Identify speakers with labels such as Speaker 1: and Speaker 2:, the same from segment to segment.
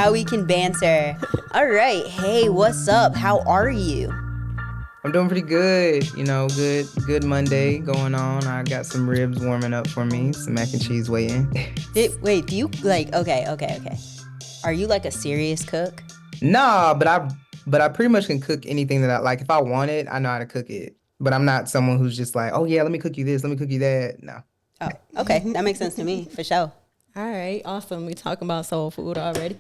Speaker 1: Now we can banter. All right. Hey, what's up? How are you?
Speaker 2: I'm doing pretty good. Good Monday going on. I got some ribs warming up for me, some mac and cheese waiting.
Speaker 1: Wait, do you okay. Are you like a serious cook?
Speaker 2: Nah, but I pretty much can cook anything that I like. If I want it, I know how to cook it. But I'm not someone who's just like, oh yeah, let me cook you this, let me cook you that. No.
Speaker 1: Oh, okay. That makes sense to me, for sure.
Speaker 3: All right, awesome. We talking about soul food already.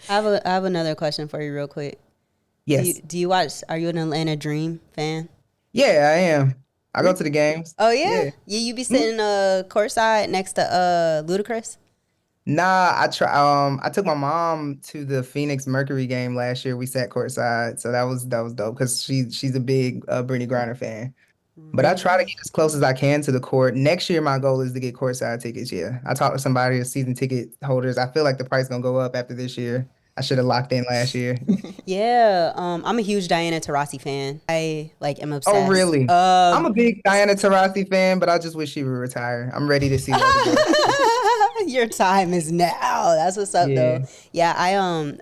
Speaker 1: I have another question for you real quick.
Speaker 2: Yes.
Speaker 1: Do you watch, are you an Atlanta Dream fan?
Speaker 2: Yeah, I am. I go to the games.
Speaker 1: Oh, yeah? Yeah, you be sitting courtside next to Ludacris?
Speaker 2: Nah, I took my mom to the Phoenix Mercury game last year. We sat courtside, so that was dope because she's a big Brittany Griner fan. But I try to get as close as I can to the court. Next year, my goal is to get courtside tickets. Yeah, I talked to somebody, a season ticket holders. I feel like the price gonna go up after this year. I should have locked in last year.
Speaker 1: Yeah, I'm a huge Diana Taurasi fan. I am obsessed.
Speaker 2: Oh, really? I'm a big Diana Taurasi fan, but I just wish she would retire. I'm ready to see her.
Speaker 1: Your time is now. That's what's up, though. Yeah,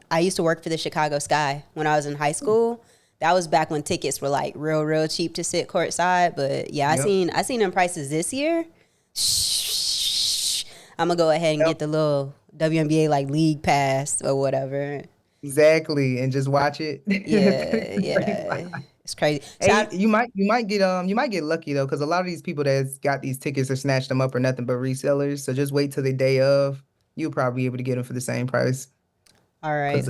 Speaker 1: I used to work for the Chicago Sky when I was in high school. That was back when tickets were like real cheap to sit courtside. But yeah, I seen them prices this year. I'm gonna go ahead and get the little WNBA league pass or whatever.
Speaker 2: Exactly, and just watch it.
Speaker 1: Yeah. It's crazy.
Speaker 2: Hey, you might get lucky though, because a lot of these people that's got these tickets or snatched them up are nothing but resellers. So just wait till the day of. You'll probably be able to get them for the same price.
Speaker 1: All right.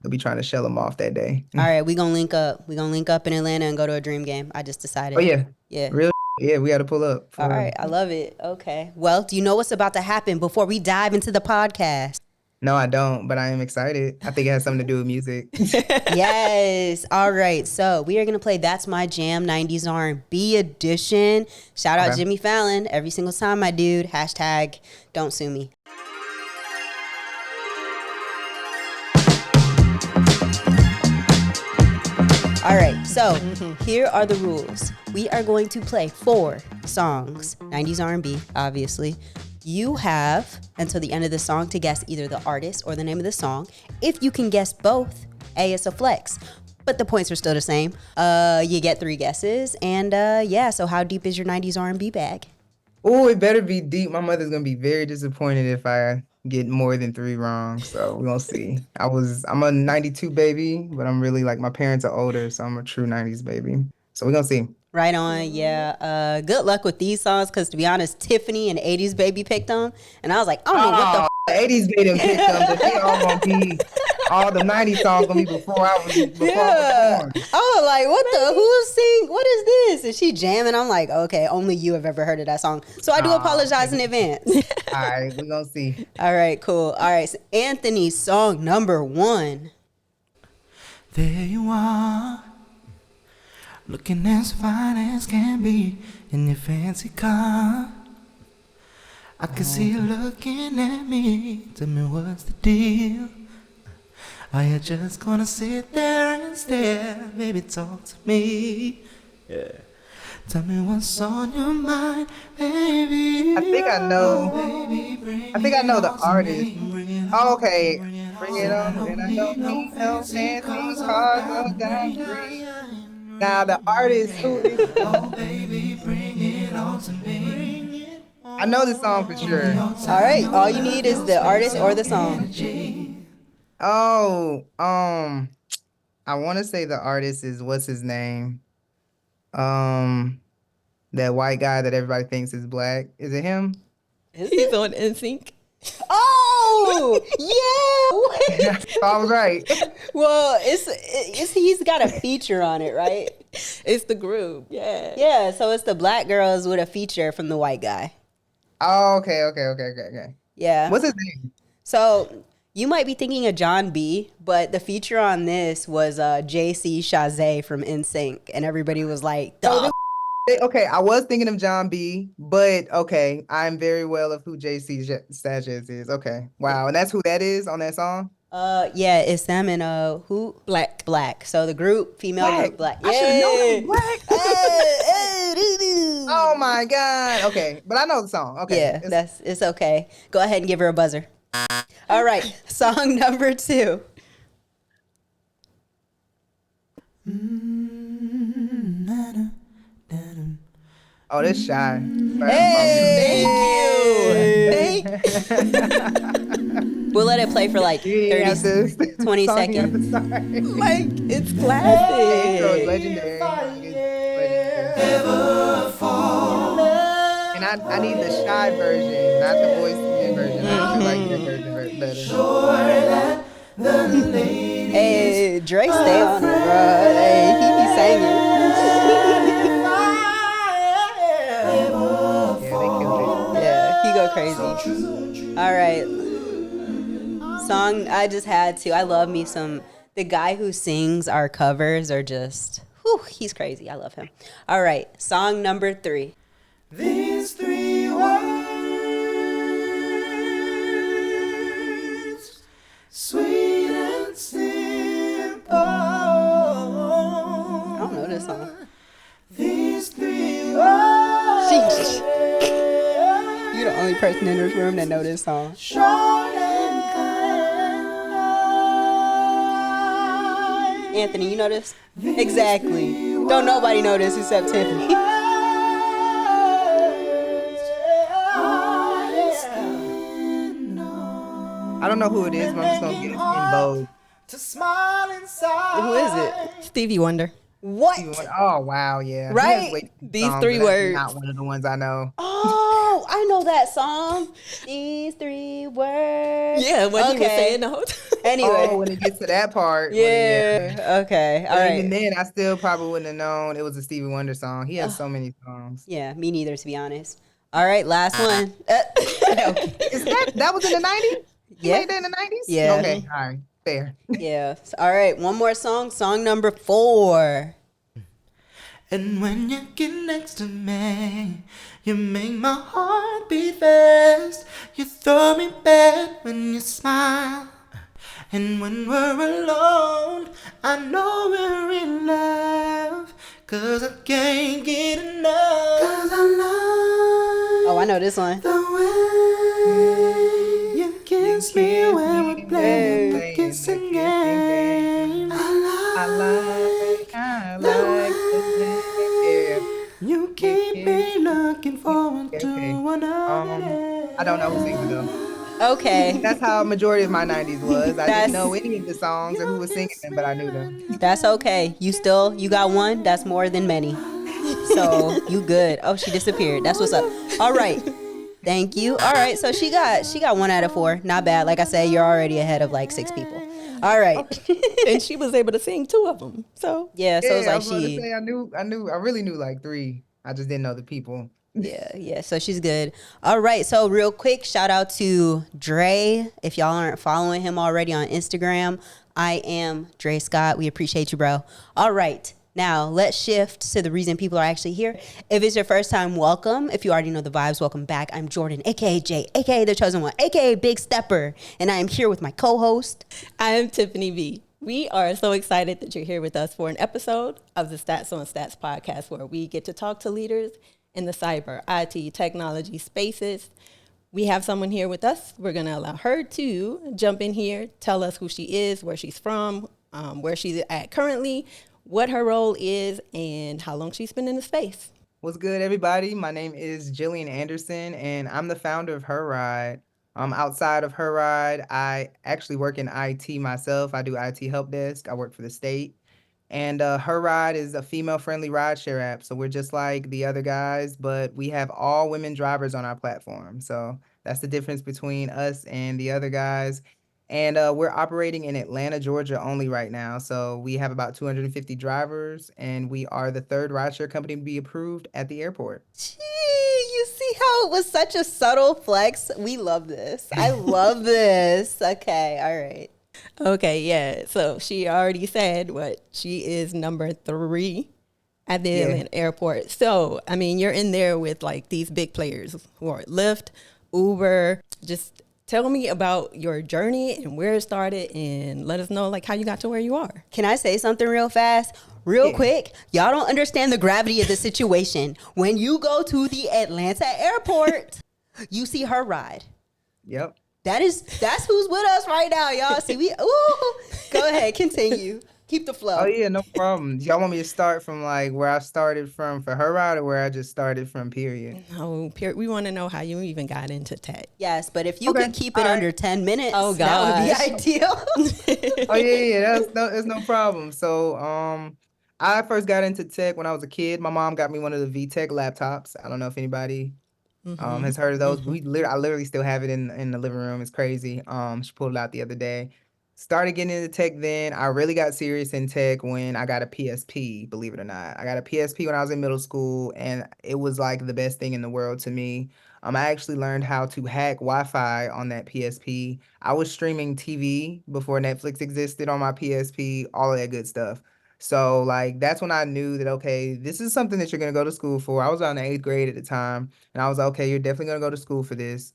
Speaker 2: They'll be trying to shell them off that day.
Speaker 1: All right, we gonna link up. We gonna link up in Atlanta and go to a Dream game. I just decided.
Speaker 2: Oh yeah.
Speaker 1: Yeah.
Speaker 2: Real. Yeah, we got to pull up.
Speaker 1: All right, I love it. Okay. Well, do you know what's about to happen before we dive into the podcast?
Speaker 2: No, I don't, but I am excited. I think it has something to do with music.
Speaker 1: Yes. All right. So we are going to play That's My Jam 90s R&B edition. Shout out Jimmy Fallon every single time, my dude. Hashtag don't sue me. All right, so here are the rules. We are going to play 4 songs, 90s R&B, obviously. You have until the end of the song to guess either the artist or the name of the song. If you can guess both, A, it's a flex. But the points are still the same. You get 3 guesses. And so how deep is your 90s R&B bag?
Speaker 2: Oh, it better be deep. My mother's going to be very disappointed if I get more than 3 wrong. So we're going to see. I'm a 92 baby, but I'm really my parents are older, so I'm a true 90s baby. So we're going to see.
Speaker 1: Right on, yeah. Good luck with these songs, because to be honest, Tiffany and 80s Baby picked them. And I was like, I don't know what
Speaker 2: the 80s baby picked them, but they all going to be, all the 90s songs going to be before I was born.
Speaker 1: I was like, what is this? And she jamming. I'm like, okay, only you have ever heard of that song. So I do apologize in advance.
Speaker 2: All right, we're going to see.
Speaker 1: All right, cool. All right, so Anthony's song number 1.
Speaker 4: There you are, looking as fine as can be in your fancy car. I can see you looking at me. Tell me what's the deal? Are you just gonna sit there and stare? Baby, talk to me. Yeah. Tell me what's on your mind, baby.
Speaker 2: I think I know the artist. Oh, okay. Bring it on. And I don't need no fancy cars. Now the artist who is.
Speaker 4: Oh, baby, bring it on to me.
Speaker 2: I know the song for sure.
Speaker 1: All right, all you need is the artist or the song.
Speaker 2: Oh, I want to say the artist is, what's his name? That white guy that everybody thinks is black. Is it him?
Speaker 3: He's on NSYNC.
Speaker 1: Oh, yeah.
Speaker 2: I was right.
Speaker 1: Well, it's he's got a feature on it, right?
Speaker 3: It's the group, yeah.
Speaker 1: Yeah, so it's the black girls with a feature from the white guy.
Speaker 2: Oh, okay.
Speaker 1: Yeah.
Speaker 2: What's his name?
Speaker 1: So you might be thinking of John B, but the feature on this was JC Chazé from NSYNC, and everybody was like,
Speaker 2: Okay, I was thinking of John B, but okay, I'm very well of who JC Chazé is. Okay, wow, and that's who that is on that song?
Speaker 1: Yeah, it's them and who? Black. So the group, female group, Black.
Speaker 2: I should have known Black. Oh my God. Okay, but I know the song. Okay.
Speaker 1: Yeah, it's okay. Go ahead and give her a buzzer. All right, song number 2.
Speaker 2: Oh, this Shy.
Speaker 1: Hey, thank you. We'll let it play for like 20 seconds.
Speaker 3: Like, it's
Speaker 2: Intro is
Speaker 3: classic.
Speaker 2: legendary. And I need the Shy version, not the voice version. I actually like that version better.
Speaker 1: Hey, Dre, stay on it, bro. Hey, he be singing.
Speaker 2: Yeah, they killed
Speaker 1: Yeah, he go crazy. All right. Song I just had to. I love me some. The guy who sings our covers are just, whew, he's crazy. I love him. All right. Song number 3.
Speaker 4: These 3 words, sweet and simple.
Speaker 1: I don't know this song.
Speaker 4: These 3 words,
Speaker 1: Sheesh. You're the only person in this room that know this song.
Speaker 4: short and kind.
Speaker 1: Anthony, you know this? Exactly. Don't nobody know this except Tiffany.
Speaker 2: I don't know who it is, but I'm just gonna get it in bold.
Speaker 4: To smile inside.
Speaker 1: Who is it?
Speaker 3: Stevie Wonder.
Speaker 1: What?
Speaker 2: Oh wow, yeah. He
Speaker 1: Right?
Speaker 2: has way too many
Speaker 3: These
Speaker 2: songs,
Speaker 3: 3
Speaker 2: but that's
Speaker 3: words.
Speaker 2: not one of the ones I know.
Speaker 1: Oh, I know that song. These 3 words.
Speaker 3: Yeah, what he was
Speaker 1: Okay.
Speaker 3: saying the whole time.
Speaker 1: Anyway.
Speaker 2: Oh, when it gets to that part.
Speaker 1: Yeah. Okay. All
Speaker 2: But even
Speaker 1: right.
Speaker 2: then, I still probably wouldn't have known it was a Stevie Wonder song. He has so many songs.
Speaker 1: Yeah, me neither, to be honest. All right, last one.
Speaker 2: Is that was in the 90s? He
Speaker 1: Yeah.
Speaker 2: made that in the 90s?
Speaker 1: Yeah.
Speaker 2: Okay, all right, fair.
Speaker 1: Yeah. All right, one more song. Song number 4.
Speaker 4: And when you get next to me, you make my heart beat fast. You throw me back when you smile. And when we're alone, I know we're in love. 'Cause I can't get enough. 'Cause I love
Speaker 1: Oh, I know this one.
Speaker 4: the way you kiss me when we're playing the kissing game. I like the way you keep me looking forward to another day.
Speaker 2: I don't know who sings it though.
Speaker 1: Okay.
Speaker 2: That's how a majority of my 90s was. I
Speaker 1: That's-
Speaker 2: didn't know any of the songs or who was singing them, but I knew them.
Speaker 1: That's okay. You got one. That's more than many. So you good. Oh, she disappeared. That's what's up. All right. Thank you. All right. So she got 1 out of 4. Not bad. Like I said, you're already ahead of like 6 people. All right.
Speaker 3: And she was able to sing 2 of them. So
Speaker 1: Yeah. So it's
Speaker 2: I
Speaker 1: like
Speaker 2: was about to
Speaker 1: she.
Speaker 2: say, I really knew like 3. I just didn't know the people.
Speaker 1: Yeah. So she's good. All right. So real quick, shout out to Dre. If y'all aren't following him already on Instagram, I am Dre Scott. We appreciate you, bro. All right. Now let's shift to the reason people are actually here. If it's your first time, welcome. If you already know the vibes, welcome back. I'm Jordyn, aka Jay, aka the chosen one, aka Big Stepper, and I am here with my co-host.
Speaker 3: I am Tiffany V. We are so excited that you're here with us for an episode of the Stats on Stats podcast, where we get to talk to leaders in the cyber, IT, technology spaces. We have someone here with us. We're going to allow her to jump in here, tell us who she is, where she's from, where she's at currently, what her role is, and how long she's been in the space.
Speaker 2: What's good, everybody? My name is Jillian Anderson, and I'm the founder of HERide. Outside of HERide, I actually work in IT myself. I do IT help desk. I work for the state. And HERide is a female-friendly rideshare app. So we're just like the other guys, but we have all women drivers on our platform. So that's the difference between us and the other guys. And we're operating in Atlanta, Georgia only right now. So we have about 250 drivers, and we are the 3rd rideshare company to be approved at the airport.
Speaker 1: Gee, you see how it was such a subtle flex? We love this. I love this. Okay, all right.
Speaker 3: Okay, yeah. So she already said what she is number 3 at the Atlanta airport. So, I mean, you're in there with like these big players who are Lyft, Uber. Just tell me about your journey and where it started, and let us know like how you got to where you are.
Speaker 1: Can I say something real fast? Real quick, y'all don't understand the gravity of the situation. When you go to the Atlanta airport, you see HERide.
Speaker 2: Yep.
Speaker 1: That's who's with us right now, y'all. See, go ahead, continue. Keep the flow.
Speaker 2: Oh yeah, no problem. Y'all want me to start from like where I started from for HERide or where I just started from, period?
Speaker 3: No, we want to know how you even got into tech.
Speaker 1: Yes, but if you could keep it
Speaker 2: All
Speaker 1: under
Speaker 2: right.
Speaker 1: 10 minutes,
Speaker 3: Oh,
Speaker 1: that would be ideal.
Speaker 2: Oh yeah, that's no problem. So I first got into tech when I was a kid. My mom got me one of the VTech laptops. I don't know if anybody has heard of those. I literally still have it in the living room. It's crazy. She pulled it out the other day. Started getting into tech then. I really got serious in tech when I got a PSP, believe it or not. I got a PSP when I was in middle school, and it was like the best thing in the world to me. I actually learned how to hack Wi-Fi on that PSP. I was streaming TV before Netflix existed on my PSP, all of that good stuff. So like that's when I knew that okay, this is something that you're gonna go to school for. I was on the 8th grade at the time, and I was like, okay, you're definitely gonna go to school for this.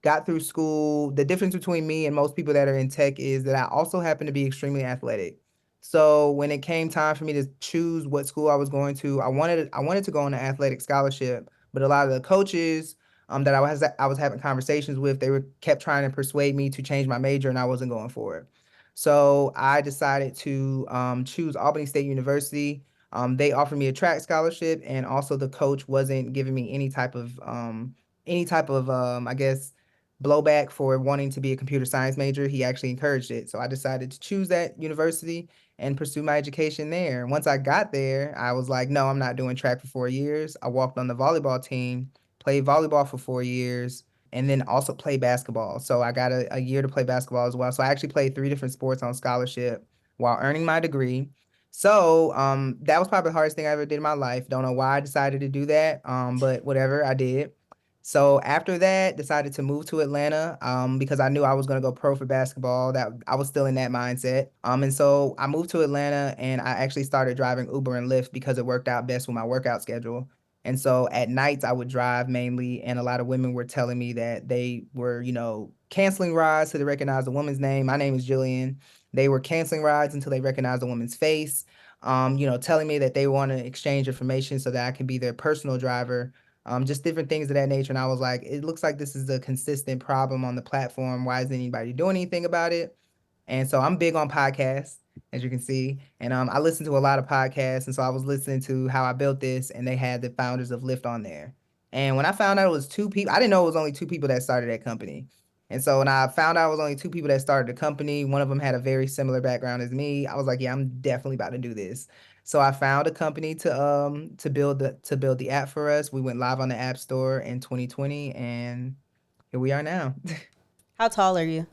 Speaker 2: Got through school. The difference between me and most people that are in tech is that I also happen to be extremely athletic. So when it came time for me to choose what school I was going to, I wanted to go on an athletic scholarship, but a lot of the coaches that I was having conversations with, they were kept trying to persuade me to change my major, and I wasn't going for it. So I decided to choose Albany State University. They offered me a track scholarship, and also the coach wasn't giving me any type of I guess blowback for wanting to be a computer science major. He actually encouraged it. So I decided to choose that university and pursue my education there. Once I got there, I was like, no, I'm not doing track for 4 years. I walked on the volleyball team, played volleyball for 4 years, and then also played basketball. So I got a year to play basketball as well. So I actually played 3 different sports on scholarship while earning my degree. So that was probably the hardest thing I ever did in my life. Don't know why I decided to do that, but whatever, I did. So after that, decided to move to Atlanta because I knew I was going to go pro for basketball. That I was still in that mindset. And so I moved to Atlanta and I actually started driving Uber and Lyft because it worked out best with my workout schedule. And so at nights I would drive mainly, and a lot of women were telling me that they were, canceling rides till they recognize the woman's name. My name is Jillian. They were canceling rides until they recognized the woman's face. Telling me that they want to exchange information so that I can be their personal driver, just different things of that nature. And I was like, it looks like this is a consistent problem on the platform. Why isn't anybody doing anything about it? And so I'm big on podcasts, as you can see. And I listen to a lot of podcasts. And so I was listening to How I Built This, and they had the founders of Lyft on there. And when I found out it was 2 people, I didn't know it was only 2 people that started that company. And so when I found out it was only 2 people that started the company, one of them had a very similar background as me. I was like, yeah, I'm definitely about to do this. So I found a company to build the app for us. We went live on the App Store in 2020, and here we are now.
Speaker 1: How tall are you?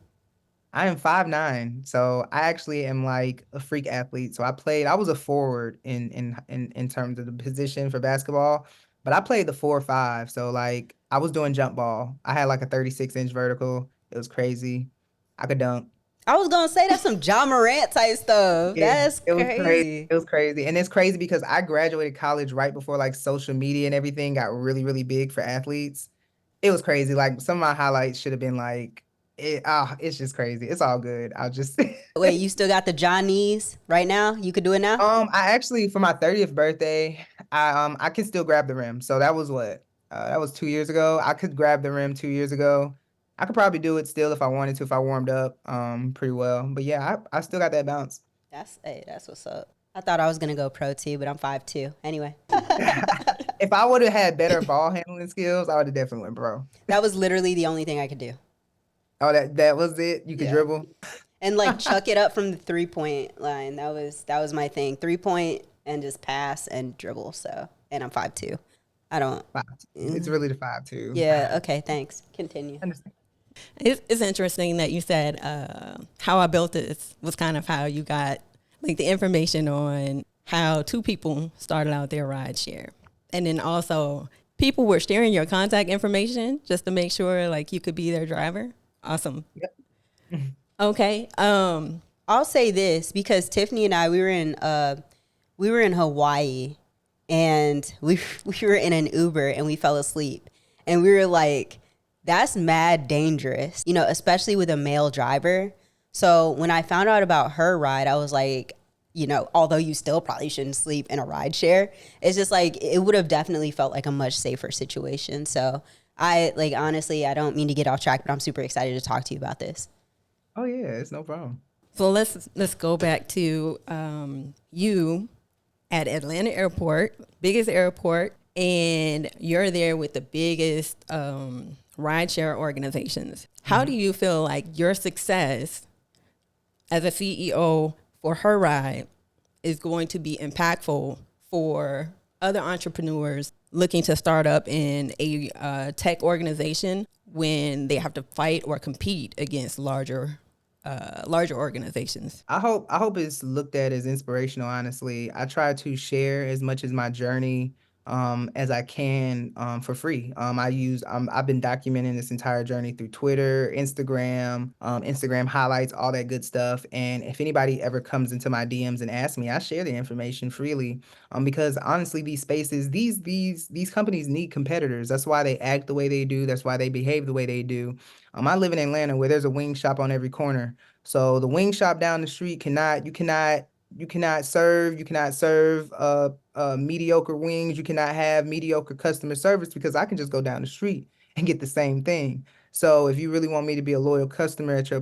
Speaker 2: I am 5'9", so I actually am like a freak athlete. So I was a forward in terms of the position for basketball, but I played the 4 or 5. So like I was doing jump ball. I had like a 36-inch vertical. It was crazy. I could dunk.
Speaker 1: I was gonna say that's some John Morant type stuff.
Speaker 2: Yeah,
Speaker 1: That's
Speaker 2: it was
Speaker 1: crazy.
Speaker 2: It was crazy. And it's crazy because I graduated college right before like social media and everything got really, really big for athletes. It was crazy. Like some of my highlights should have been like it's just crazy. It's all good. I'll just
Speaker 1: Wait, you still got the Johnnies right now? You could do it now?
Speaker 2: I actually for my 30th birthday, I can still grab the rim. So that was what? That was 2 years ago. I could grab the rim 2 years ago. I could probably do it still if I wanted to, if I warmed up pretty well. But yeah, I still got that bounce.
Speaker 1: That's what's up. I thought I was gonna go pro too, but I'm 5'2". Anyway.
Speaker 2: If I would have had better ball handling skills, I would have definitely went pro.
Speaker 1: That was literally the only thing I could do.
Speaker 2: Oh, that was it? You could dribble?
Speaker 1: And like chuck it up from the 3-point line. That was my thing. 3-point and just pass and dribble. So, and I'm 5'2". I don't.
Speaker 2: It's really the 5'2".
Speaker 1: Yeah. Okay. Thanks. Continue.
Speaker 2: Understand.
Speaker 3: It's interesting that you said How I Built This was kind of how you got like the information on how 2 people started out their ride share. And then also people were sharing your contact information just to make sure like you could be their driver. Awesome.
Speaker 2: Yep.
Speaker 3: Okay.
Speaker 1: I'll say this because Tiffany and I, we were in Hawaii, and we were in an Uber and we fell asleep, and we were like, that's mad dangerous, especially with a male driver. So when I found out about HERide, I was like, although you still probably shouldn't sleep in a ride share, it's just like, it would have definitely felt like a much safer situation. So Honestly, I don't mean to get off track, but I'm super excited to talk to you about this.
Speaker 2: Oh yeah, it's no problem.
Speaker 3: So let's go back to you at Atlanta Airport, biggest airport, and you're there with the biggest rideshare organizations. How do you feel like your success as a CEO for HERide is going to be impactful for other entrepreneurs looking to start up in a tech organization when they have to fight or compete against larger organizations?
Speaker 2: I hope it's looked at as inspirational, honestly. I try to share as much as my journey as I can for free. I've been documenting this entire journey through Twitter, Instagram highlights, all that good stuff. And if anybody ever comes into my DMs and asks me, I share the information freely. Because honestly, these spaces, these companies need competitors. That's why they act the way they do. That's why they behave the way they do. I live in Atlanta where there's a wing shop on every corner. So the wing shop down the street you cannot serve mediocre wings. You cannot have mediocre customer service because I can just go down the street and get the same thing. So if you really want me to be a loyal customer at your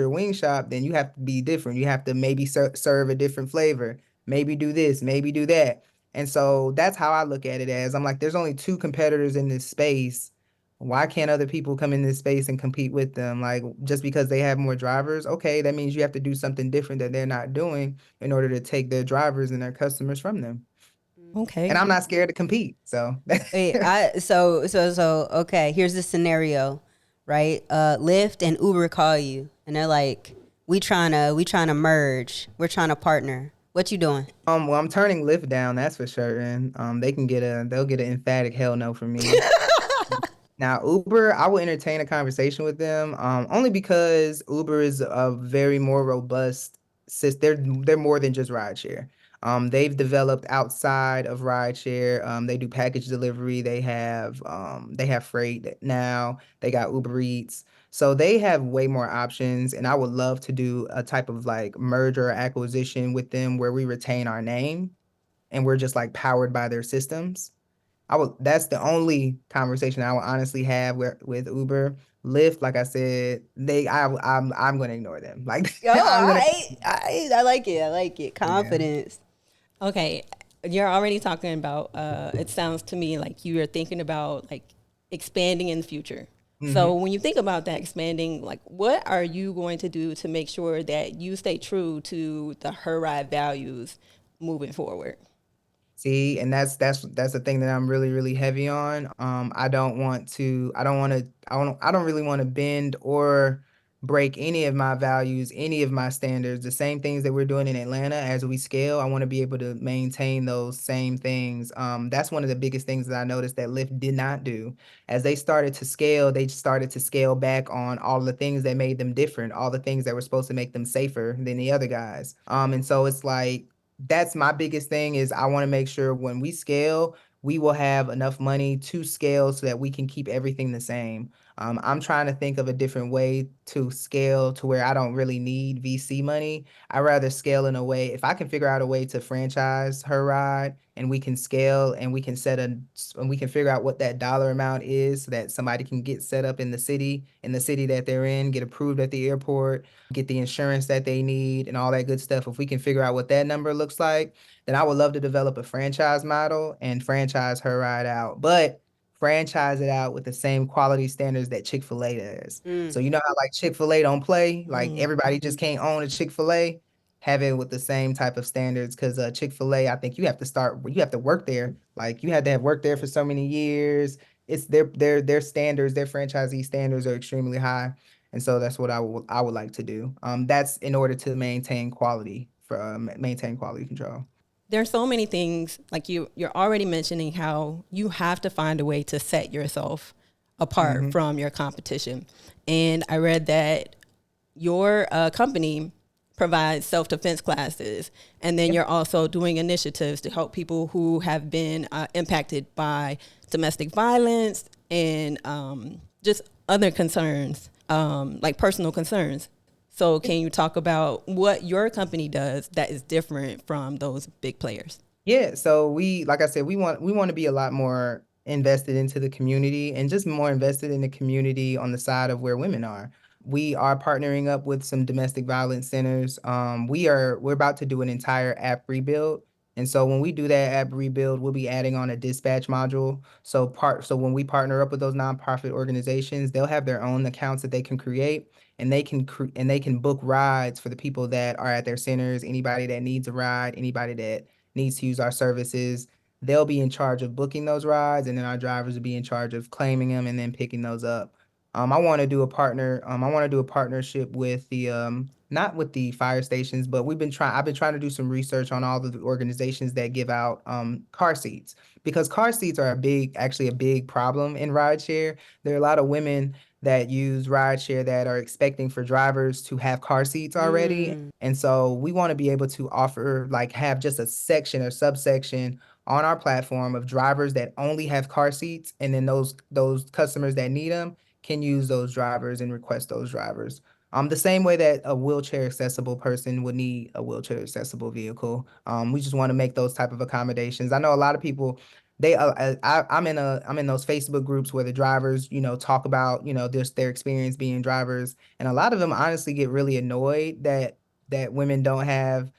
Speaker 2: wing shop, then you have to be different. You have to maybe serve a different flavor, maybe do this, maybe do that. And so that's how I look at it as I'm like, there's only two competitors in this space. Why can't other people come in this space and compete with them? Like, just because they have more drivers, okay, that means you have to do something different that they're not doing in order to take their drivers and their customers from them.
Speaker 3: Okay.
Speaker 2: And I'm not scared to compete. So
Speaker 1: Wait, okay, here's the scenario, right? Lyft and Uber call you and they're like, we trying to merge. We're trying to partner. What you doing?
Speaker 2: well, I'm turning Lyft down, that's for sure. And they'll get an emphatic hell no from me. Now, Uber, I will entertain a conversation with them, only because Uber is a very more robust system. They're more than just rideshare. They've developed outside of rideshare. They do package delivery. They have freight now. They got Uber Eats. So they have way more options, and I would love to do a type of like merger or acquisition with them where we retain our name and we're just like powered by their systems. That's the only conversation I would honestly have with Uber. Lyft, like I said, I'm gonna ignore them. Like
Speaker 1: Yo,
Speaker 2: I'm gonna
Speaker 1: I like it. I like it. Confidence.
Speaker 3: Okay, you're already talking about, it sounds to me like you are thinking about like expanding in the future. So when you think about that expanding, like what are you going to do to make sure that you stay true to the HERide values moving forward?
Speaker 2: See, and that's the thing that I'm really, really heavy on. I don't really want to bend or break any of my values, any of my standards. The same things that we're doing in Atlanta as we scale, I want to be able to maintain those same things. That's one of the biggest things that I noticed that Lyft did not do. As they started to scale back on all the things that made them different, all the things that were supposed to make them safer than the other guys. And so it's like, that's my biggest thing is I want to make sure when we scale, we will have enough money to scale so that we can keep everything the same. I'm trying to think of a different way to scale to where I don't really need VC money. I rather scale in a way, if I can figure out a way to franchise HERide and we can scale and we can and we can figure out what that dollar amount is so that somebody can get set up in the city that they're in, get approved at the airport, get the insurance that they need and all that good stuff. If we can figure out what that number looks like, then I would love to develop a franchise model and franchise HERide out. But franchise it out with the same quality standards that Chick-fil-A does. So you know how like Chick-fil-A don't play, like everybody just can't own a Chick-fil-A, have it with the same type of standards. Because Chick-fil-A, I think you have to work there. Like you had to have worked there for so many years. It's their standards, their franchisee standards are extremely high. And so that's what I would like to do. That's in order to maintain quality control.
Speaker 3: There's so many things, like you're already mentioning how you have to find a way to set yourself apart from your competition. And I read that your company provides self-defense classes, and then you're also doing initiatives to help people who have been impacted by domestic violence and just other concerns, like personal concerns. So can you talk about what your company does that is different from those big players?
Speaker 2: Yeah, so like I said, we want to be a lot more invested into the community and just more invested in the community on the side of where women are. We are partnering up with some domestic violence centers. We're about to do an entire app rebuild. And so when we do that app rebuild, we'll be adding on a dispatch module. So when we partner up with those nonprofit organizations, they'll have their own accounts that they can create, and they can book rides for the people that are at their centers. Anybody that needs a ride, anybody that needs to use our services, they'll be in charge of booking those rides, and then our drivers will be in charge of claiming them and then picking those up. I want to do a partnership with the not with the fire stations, but I've been trying to do some research on all of the organizations that give out car seats, because car seats are actually a big problem in rideshare. There are a lot of women that use rideshare that are expecting for drivers to have car seats already. And so we want to be able to offer, like, have just a section or subsection on our platform of drivers that only have car seats, and then those customers that need them can use those drivers and request those drivers. The same way that a wheelchair accessible person would need a wheelchair accessible vehicle. We just want to make those type of accommodations. I know a lot of people, I'm in those Facebook groups where the drivers, talk about, their experience being drivers, and a lot of them honestly get really annoyed that women don't have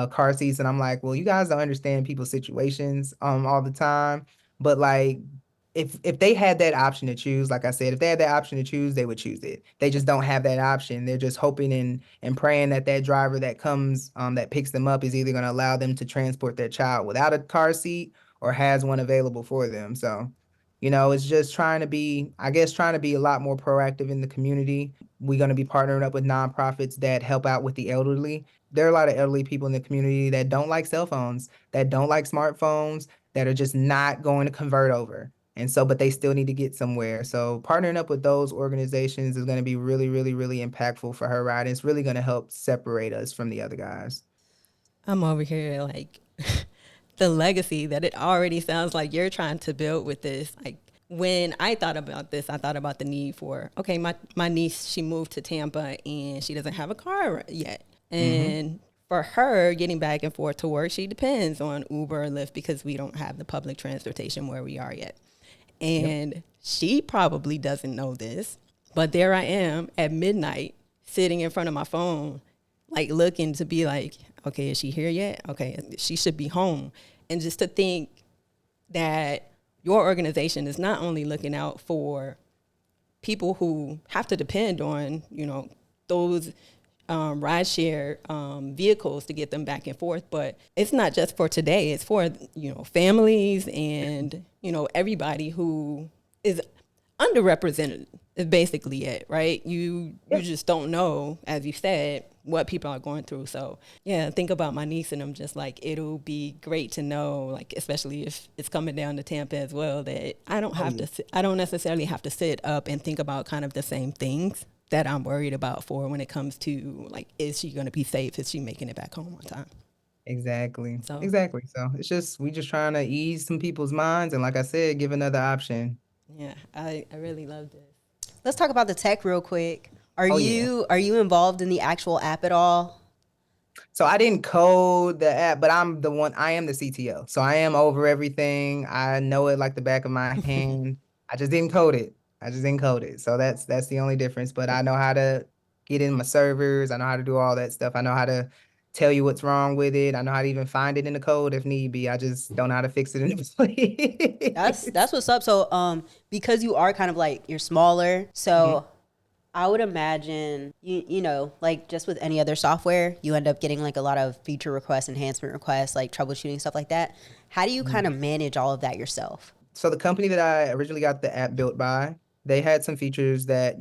Speaker 2: car seats, and I'm like, well, you guys don't understand people's situations all the time, but like, if they had that option to choose, like I said, if they had that option to choose, they would choose it. They just don't have that option. They're just hoping and praying that driver that comes, that picks them up, is either going to allow them to transport their child without a car seat or has one available for them. So, it's just trying to be a lot more proactive in the community. We're going to be partnering up with nonprofits that help out with the elderly. There are a lot of elderly people in the community that don't like cell phones, that don't like smartphones, that are just not going to convert over. And so, but they still need to get somewhere. So partnering up with those organizations is going to be really, really, really impactful for HERide. It's really going to help separate us from the other guys.
Speaker 3: I'm over here like the legacy that it already sounds like you're trying to build with this. Like, when I thought about this, I thought about the need for, okay, my niece, she moved to Tampa and she doesn't have a car yet. And for her getting back and forth to work, she depends on Uber or Lyft because we don't have the public transportation where we are yet. And she probably doesn't know this, but there I am at midnight sitting in front of my phone, like looking to be like, okay, is she here yet? Okay, she should be home. And just to think that your organization is not only looking out for people who have to depend on, those rideshare vehicles to get them back and forth, but it's not just for today. It's for families and everybody who is underrepresented is basically it, right? You just don't know, as you said, what people are going through. So yeah, think about my niece, and I'm just like, it'll be great to know, like, especially if it's coming down to Tampa as well, that I don't necessarily have to sit up and think about kind of the same things that I'm worried about for when it comes to, like, is she going to be safe? Is she making it back home on time?
Speaker 2: Exactly. So we just trying to ease some people's minds. And like I said, give another option.
Speaker 3: Yeah, I really love this.
Speaker 1: Let's talk about the tech real quick. Are you involved in the actual app at all?
Speaker 2: So I didn't code the app, but I am the CTO. So I am over everything. I know it like the back of my hand. I just didn't code it. So that's the only difference. But I know how to get in my servers. I know how to do all that stuff. I know how to tell you what's wrong with it. I know how to even find it in the code if need be. I just don't know how to fix it in the place.
Speaker 1: That's what's up. So because you are kind of like, you're smaller, so I would imagine you know, like just with any other software, you end up getting like a lot of feature requests, enhancement requests, like troubleshooting, stuff like that. How do you kind of manage all of that yourself?
Speaker 2: So the company that I originally got the app built by, they had some features that,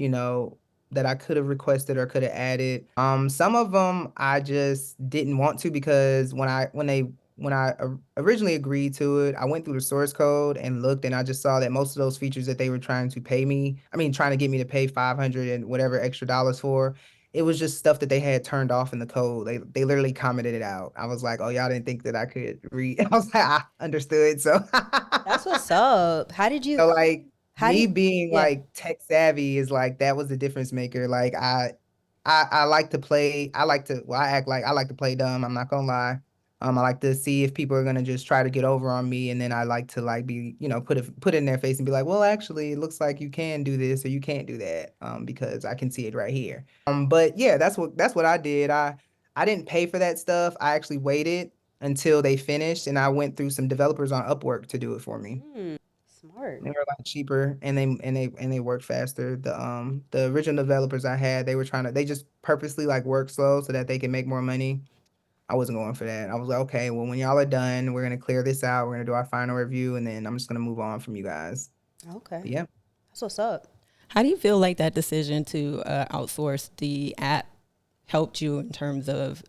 Speaker 2: that I could have requested or could have added. Some of them I just didn't want to, because when I originally agreed to it, I went through the source code and looked, and I just saw that most of those features that they were trying to get me to pay 500 and whatever extra dollars for, it was just stuff that they had turned off in the code. They literally commented it out. I was like, oh, y'all didn't think that I could read. I was like, I understood. So
Speaker 1: That's what's up. How did you?
Speaker 2: so like
Speaker 1: How do
Speaker 2: me
Speaker 1: you?
Speaker 2: being
Speaker 1: Yeah.
Speaker 2: like tech savvy is like, that was the difference maker. Like I like to play. I like to. Well, I act like I like to play dumb. I'm not gonna lie. I like to see if people are gonna just try to get over on me, and then I like to like be, put it in their face and be like, well, actually, it looks like you can do this or you can't do that, because I can see it right here. But yeah, that's what I did. I didn't pay for that stuff. I actually waited until they finished, and I went through some developers on Upwork to do it for me.
Speaker 1: Smart.
Speaker 2: They were a lot cheaper, and they worked faster. The original developers I had, they just purposely like work slow so that they can make more money. I wasn't going for that. I was like, okay, well, when y'all are done, we're gonna clear this out. We're gonna do our final review, and then I'm just gonna move on from you guys.
Speaker 1: Okay.
Speaker 2: But yeah.
Speaker 1: That's what's up.
Speaker 3: How do you feel like that decision to outsource the app helped you in terms of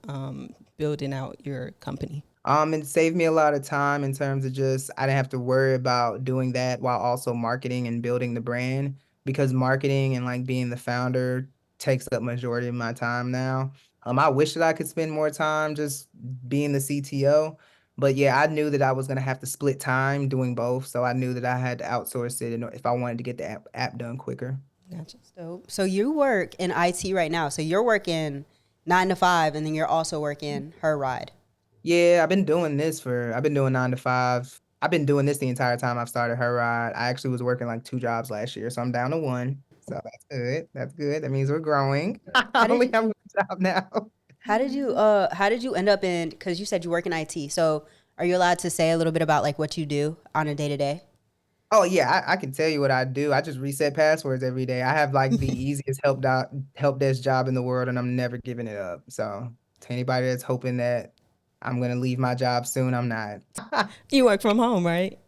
Speaker 3: building out your company?
Speaker 2: It saved me a lot of time in terms of just I didn't have to worry about doing that while also marketing and building the brand, because marketing and like being the founder takes up majority of my time now. I wish that I could spend more time just being the CTO, but yeah, I knew that I was gonna have to split time doing both, so I knew that I had to outsource it if I wanted to get the app done quicker.
Speaker 3: Gotcha.
Speaker 1: So you work in IT right now. So you're working 9 to 5, and then you're also working HERide.
Speaker 2: Yeah, I've been doing 9 to 5. I've been doing this the entire time I've started HERide. I actually was working like 2 jobs last year, so I'm down to one. So that's good. That's good. That means we're growing. I
Speaker 1: did
Speaker 2: only
Speaker 1: you-
Speaker 2: have one job now.
Speaker 1: How did you end up in, because you said you work in IT. So are you allowed to say a little bit about like what you do on a day-to-day?
Speaker 2: Oh yeah, I can tell you what I do. I just reset passwords every day. I have like the easiest help desk job in the world, and I'm never giving it up. So to anybody that's hoping that I'm gonna leave my job soon, I'm not.
Speaker 3: You work from home, right?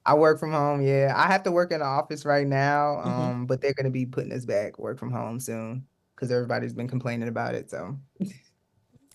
Speaker 2: I work from home. Yeah, I have to work in the office right now.
Speaker 3: Mm-hmm.
Speaker 2: But they're gonna be putting us back work from home soon because everybody's been complaining about it. So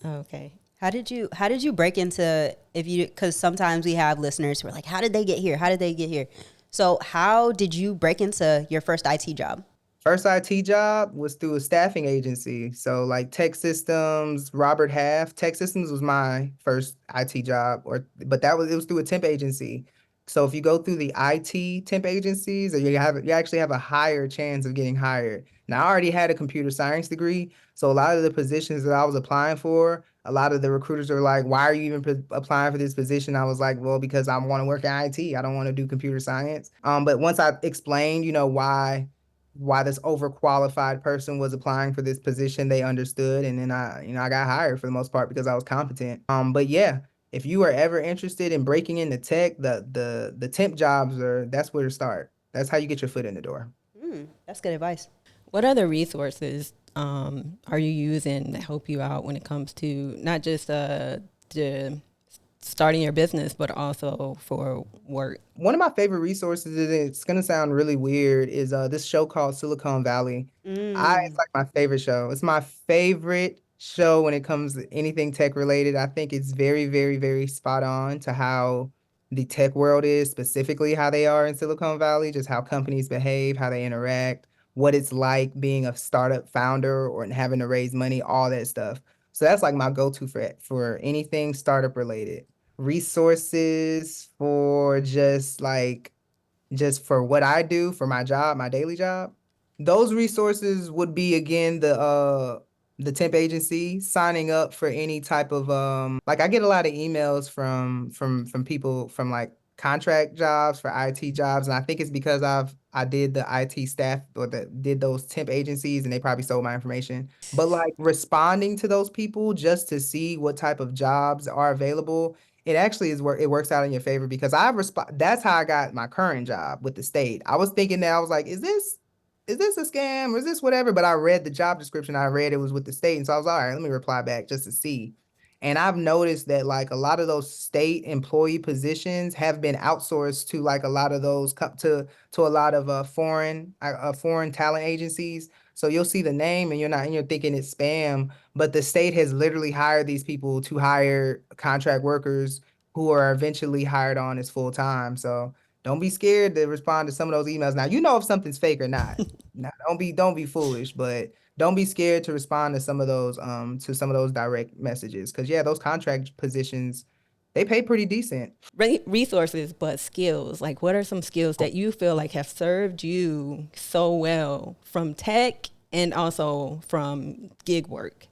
Speaker 3: Okay.
Speaker 1: How did you break into, because sometimes we have listeners who are like, how did they get here? How did they get here? So how did you break into your first IT job?
Speaker 2: first IT job was through a staffing agency. So like Tech Systems, Robert Half. Tech Systems was my first IT job, but it was through a temp agency. So if you go through the IT temp agencies, you actually have a higher chance of getting hired. Now I already had a computer science degree, so a lot of the positions that I was applying for, a lot of the recruiters are like, "Why are you even applying for this position?" I was like, "Well, because I want to work in IT. I don't want to do computer science." But once I explained, why this overqualified person was applying for this position, they understood, and then I got hired for the most part because I was competent. But yeah, if you are ever interested in breaking into tech, the temp jobs that's where to start. That's how you get your foot in the door.
Speaker 1: That's good advice.
Speaker 3: What other resources are you using that help you out when it comes to not just the starting your business, but also for work?
Speaker 2: One of my favorite resources, and it's gonna sound really weird, is this show called Silicon Valley. It's like my favorite show. It's my favorite show when it comes to anything tech related. I think it's very, very, very spot on to how the tech world is, specifically how they are in Silicon Valley, just how companies behave, how they interact, what it's like being a startup founder or having to raise money, all that stuff. So that's like my go-to for anything startup related. Resources for just for what I do for my job, my daily job. Those resources would be again the temp agency, signing up for any type of like I get a lot of emails from people from like contract jobs for IT jobs, and I think it's because I did the IT staff or did those temp agencies, and they probably sold my information. But like responding to those people just to see what type of jobs are available, it actually it works out in your favor because that's how I got my current job with the state. I was thinking that I was like, is this a scam or is this whatever? But I read the job description, I read it was with the state, and so I was all right, let me reply back just to see. And I've noticed that like a lot of those state employee positions have been outsourced to like a lot of those to a lot of foreign talent agencies. So you'll see the name and you're thinking it's spam, but the state has literally hired these people to hire contract workers who are eventually hired on as full time. So don't be scared to respond to some of those emails. Now you know if something's fake or not. Now don't be foolish, but don't be scared to respond to some of those direct messages. Cause yeah, those contract positions, they pay pretty decent.
Speaker 3: Resources, but skills. Like, what are some skills that you feel like have served you so well from tech and also from gig work?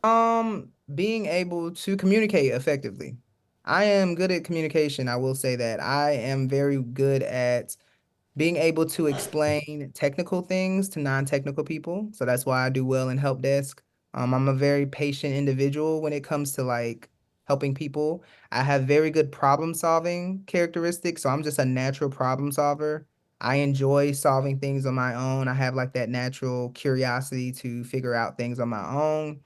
Speaker 2: Being able to communicate effectively. I am good at communication. I will say that. I am very good at being able to explain technical things to non-technical people. So that's why I do well in help desk. I'm a very patient individual when it comes to like helping people. I have very good problem solving characteristics. So I'm just a natural problem solver. I enjoy solving things on my own. I have like that natural curiosity to figure out things on my own.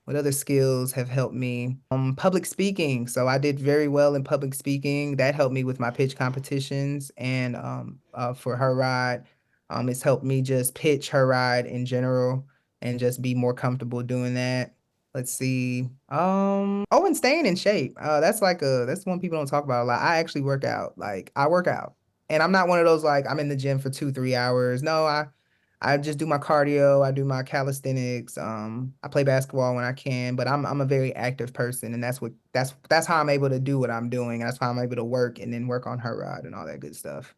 Speaker 2: What other skills have helped me? Public speaking. So I did very well in public speaking. That helped me with my pitch competitions and for HERide. It's helped me just pitch HERide in general and just be more comfortable doing that. Let's see. Oh, and staying in shape. That's one people don't talk about a lot. I actually work out. Like I work out. And I'm not one of those like I'm in the gym for 2-3 hours. No, I just do my cardio, I do my calisthenics, I play basketball when I can, but I'm a very active person, and that's how I'm able to do what I'm doing. That's how I'm able to work and then work on her ride and all that good stuff.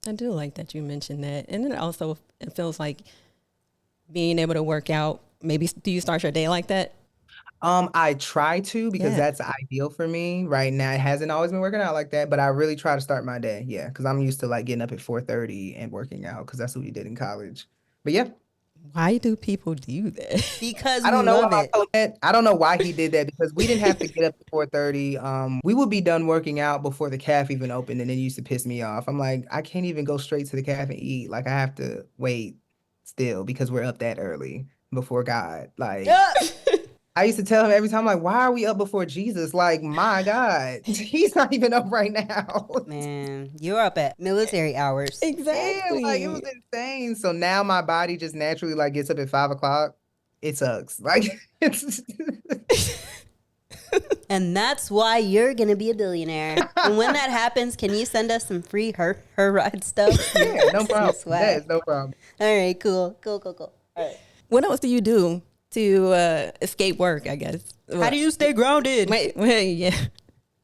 Speaker 3: I do like that you mentioned that. And then also it feels like being able to work out. Maybe do you start your day like that?
Speaker 2: I try to because
Speaker 3: Yeah.
Speaker 2: that's ideal for me right now. It hasn't always been working out like that, but I really try to start my day. Yeah, because I'm used to like getting up at 4:30 and working out because that's what we did in college. But yeah.
Speaker 3: Why do people do that?
Speaker 1: Because
Speaker 2: I
Speaker 1: we
Speaker 2: don't know
Speaker 1: love
Speaker 2: why
Speaker 1: it.
Speaker 2: I don't know why he did that because we didn't have to get up at 4:30. We would be done working out before the cafe even opened, and it used to piss me off. I'm like, I can't even go straight to the cafe and eat. Like I have to wait still because we're up that early before God. Like I used to tell him every time, like, why are we up before Jesus? Like, my God, he's not even up right now.
Speaker 1: Man, you're up at military hours.
Speaker 2: Yeah, like it was
Speaker 3: Exactly.
Speaker 2: insane. So now my body just naturally like gets up at 5 o'clock. It sucks. Like it's
Speaker 1: And that's why you're going to be a billionaire. And when that happens, can you send us some free her ride stuff?
Speaker 2: yeah, no
Speaker 1: Some
Speaker 2: problem.
Speaker 1: swag.
Speaker 2: That is no problem.
Speaker 1: All right, cool. All right.
Speaker 3: What else do you do to escape work, I guess?
Speaker 1: How do you stay grounded?
Speaker 3: Wait, yeah.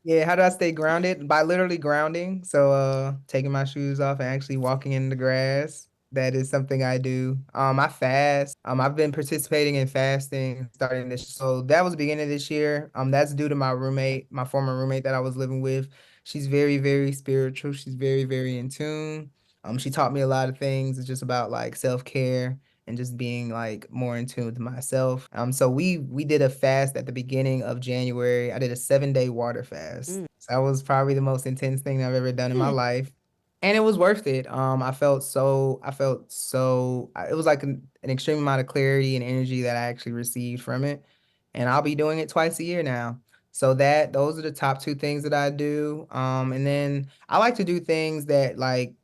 Speaker 2: Yeah, how do I stay grounded? By literally grounding. So taking my shoes off and actually walking in the grass. That is something I do. I fast. I've been participating in fasting starting this. So that was the beginning of this year. That's due to my roommate, my former roommate that I was living with. She's very, very spiritual. She's very, very in tune. She taught me a lot of things. It's just about like self-care and just being like more in tune with myself. So we did a fast at the beginning of January. I did a 7-day water fast. So that was probably the most intense thing I've ever done in my life. And it was worth it. It was like an extreme amount of clarity and energy that I actually received from it. And I'll be doing it twice a year now. So those are the top two things that I do. And then I like to do things that like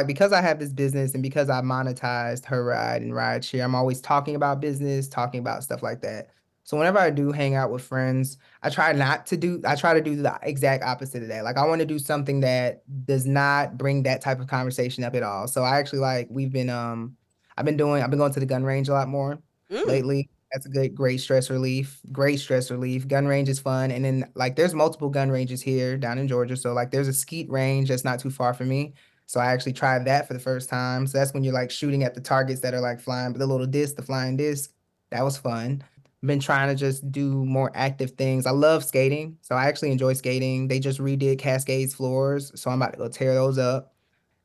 Speaker 2: because I have this business and because I monetized her ride and rideshare, I'm always talking about business, talking about stuff like that. So whenever I do hang out with friends, I try to do the exact opposite of that. Like I want to do something that does not bring that type of conversation up at all. So I actually I've been going to the gun range a lot more lately. That's a great stress relief. Great stress relief. Gun range is fun. And then like there's multiple gun ranges here down in Georgia. So like there's a skeet range that's not too far from me. So I actually tried that for the first time. So that's when you're like shooting at the targets that are like flying, the little disc, the flying disc. That was fun. Been trying to just do more active things. I love skating, so I actually enjoy skating. They just redid Cascades floors, so I'm about to go tear those up.